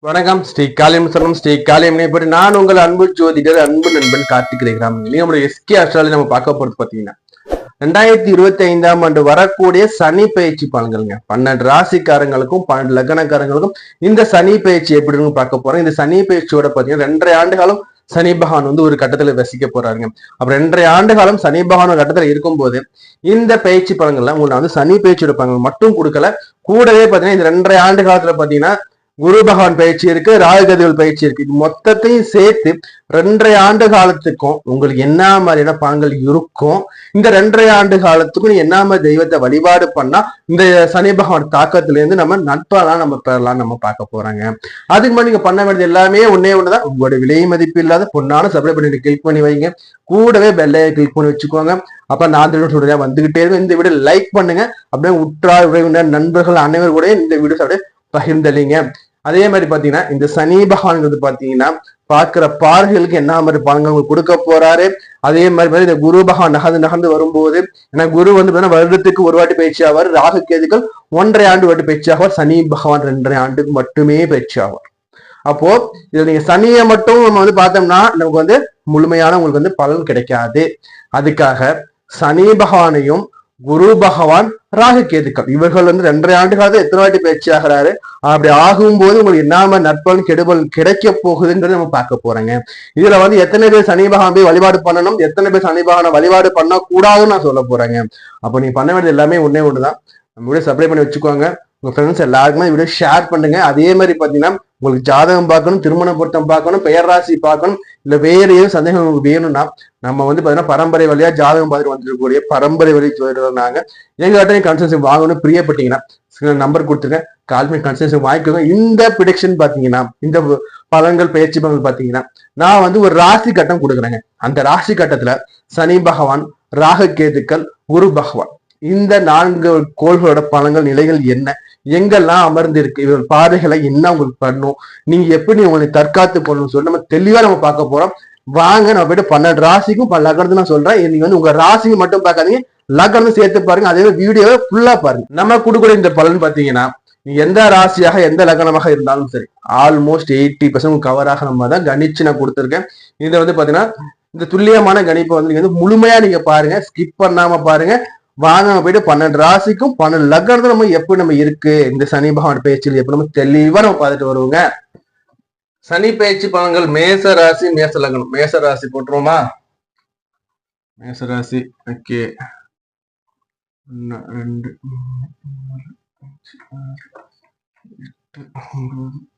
வணக்கம். ஸ்ரீ காளியம் சரணம். ஸ்ரீ காளியம் பற்றி நான் உங்கள் அன்பு ஜோதிடர் அன்பு நண்பன் கார்த்திக் ராமன். நம்மளுடைய எஸ்கே அஸ்ட்ராலஜி நம்ம பார்க்க போறது பாத்தீங்கன்னா 2025ஆம் ஆண்டு வரக்கூடிய சனி பயிற்சி பலன்கள்ங்க. 12 ராசிக்காரங்களுக்கும் 12 லக்னக்காரங்களுக்கும் இந்த சனி பயிற்சி எப்படின்னு பார்க்க போறோம். இந்த சனி பயிற்சியோட பாத்தீங்கன்னா 2.5 ஆண்டு காலம் சனி பகவான் வந்து ஒரு கட்டத்துல வசிக்க போறாருங்க. அப்புறம் 2.5 ஆண்டு காலம் சனி பகவான் ஒரு கட்டத்துல இருக்கும் போது இந்த பயிற்சி பலன்கள்ல உங்களுக்கு வந்து சனி பயிற்சியோட பலன்கள் மட்டும் கொடுக்கல, கூடவே பாத்தீங்கன்னா இந்த 2.5 ஆண்டு காலத்துல பாத்தீங்கன்னா குரு பகவான் பயிற்சி இருக்கு, ராகுகதிகள் பயிற்சி இருக்கு. இது மொத்தத்தையும் சேர்த்து 2.5 ஆண்டு காலத்துக்கும் உங்களுக்கு என்ன மாதிரியான பலன்கள் இருக்கும், இந்த 2.5 ஆண்டு காலத்துக்கும் என்ன மாதிரி தெய்வத்தை வழிபாடு பண்ணா இந்த சனி பகவான் தாக்கத்துல இருந்து நம்ம நட்பெல்லாம் நம்ம பெறலாம் நம்ம பார்க்க போறாங்க. அதுக்கு முன்னாடி நீங்க பண்ண வேண்டியது எல்லாமே ஒன்னே ஒண்ணுதான். உங்களுடைய விலை மதிப்பு இல்லாத பொண்ணான சப்ஸ்கிரைப் பண்ணி கிளிக் பண்ணி வைங்க. கூடவே பெல்லையை கிளிக் பண்ணி வச்சுக்கோங்க. அப்ப நான் சொல்றேன் வந்துகிட்டே இருக்கும். இந்த வீடியோ லைக் பண்ணுங்க. அப்படியே உற்றார் உறவினர் நண்பர்கள் அனைவரும் கூட இந்த வீடியோஸ் அப்படியே பகிர்ந்தளிங்க. அதே மாதிரி பாத்தீங்கன்னா இந்த சனி பகவான்ங்கிறது பாத்தீங்கன்னா பார்க்கிற பார்வைகளுக்கு என்ன மாதிரி பலன்கள் கொடுக்க போறாரு. அதே மாதிரி இந்த குரு பகவான் நகர்ந்து வரும்போது, ஏன்னா குரு வந்து வருடத்துக்கு ஒரு வாட்டி பயிற்சி ஆவார், ராகு கேதுக்கள் 1.5 ஆண்டு வாட்டி பயிற்சி ஆவார், சனி பகவான் 2.5 ஆண்டுக்கு மட்டுமே பயிற்சி ஆவார். அப்போ இதுல நீங்க சனியை மட்டும் நம்ம வந்து பார்த்தோம்னா நமக்கு வந்து முழுமையான உங்களுக்கு வந்து பலன் கிடைக்காது. அதுக்காக சனி பகவானையும் குரு பகவான் ராகு கேதுக்கள் இவர்கள் வந்து 2.5 ஆண்டு காலத்துல எத்தனை வாட்டி பயிற்சி ஆகிறாரு, அப்படி ஆகும்போது உங்களுக்கு என்ன நற்பலன் கெடுபல் கிடைக்க போகுதுங்கிறது நம்ம பார்க்க போறேங்க. இதுல வந்து எத்தனை பேர் சனி பகவான் போய் வழிபாடு பண்ணணும், எத்தனை பேர் சனி பகவானை வழிபாடு பண்ண கூடாதுன்னு நான் சொல்ல போறேங்க. அப்போ நீங்க பண்ண வேண்டியது எல்லாமே ஒன்னே ஒண்ணுதான். நம்ம வீடியோ சப்ஸ்கிரைப் பண்ணி வச்சுக்கோங்க. உங்க ஃப்ரெண்ட்ஸ் எல்லாருக்குமே வீடியோ ஷேர் பண்ணுங்க. அதே மாதிரி பாத்தீங்கன்னா உங்களுக்கு ஜாதகம் பார்க்கணும், திருமண பொருத்தம் பார்க்கணும், பெயர் ராசி பார்க்கணும், இல்ல வேற ஏதும் சந்தேகம் உங்களுக்கு வேணும்னா நம்ம வந்து பாத்தீங்கன்னா பரம்பரை வழியா ஜாதகம் பார்த்துட்டு வந்துருக்கக்கூடிய பரம்பரை வழி சொல்றாங்க. எங்ககிட்ட கன்சல்டேஷன் வாங்கணும் பிரியப்பட்டீங்கன்னா நம்பர் கொடுத்துருங்க, கால் பண்ணி கன்சல்டேஷன் வாங்கிக்கோங்க. இந்த ப்ரிடிக்ஷன் பாத்தீங்கன்னா இந்த பலன்கள் பயிற்சி பலன்கள் பாத்தீங்கன்னா நான் வந்து ஒரு ராசி கட்டம் கொடுக்குறேங்க. அந்த ராசி கட்டத்துல சனி பகவான், ராகு கேதுக்கள், குரு பகவான் இந்த 4 கோள்களோட பலன்கள் நிலைகள் என்ன, எங்கெல்லாம் அமர்ந்து இருக்கு, இவர்கள் பார்வைகளை என்ன உங்களுக்கு பண்ணும், நீங்க எப்படி உங்களை தற்காத்து பண்ணணும்னு சொல்லி நம்ம தெளிவா நம்ம பார்க்க போறோம். வாங்க நம்ம போயிட்டு 12 ராசிக்கும் லக்னத்தை நான் சொல்றேன். நீங்க வந்து உங்க ராசிக்கு மட்டும் பார்க்காதீங்க, லக்னத்தை சேர்த்து பாருங்க. அதே வீடியோவை ஃபுல்லா பாருங்க. நம்ம கொடுக்குற இந்த பலன் பாத்தீங்கன்னா எந்த ராசியாக எந்த லக்னமாக இருந்தாலும் சரி ஆல்மோஸ்ட் 80% கவராக நம்ம தான் கணிச்சு நான் கொடுத்துருக்கேன். இதை வந்து பாத்தீங்கன்னா இந்த துல்லியமான கணிப்பை வந்து நீங்க வந்து முழுமையா நீங்க பாருங்க, ஸ்கிப் பண்ணாம பாருங்க. வாங்க நம்ம போயிட்டு 12 ராசிக்கும் 12 லக்னத்துல நம்ம எப்படி நம்ம இருக்கு இந்த சனி பகவான் பயிற்சியில் எப்படி நம்ம தெளிவா நம்ம பார்த்துட்டு வருவோங்க. சனி பயிற்சி பலன்கள் மேச ராசி மேச லக்னம். மேச ராசி போட்டுருவோமா? மேச ராசி ஓகே. 1 2 3 4 5 6 7 8 9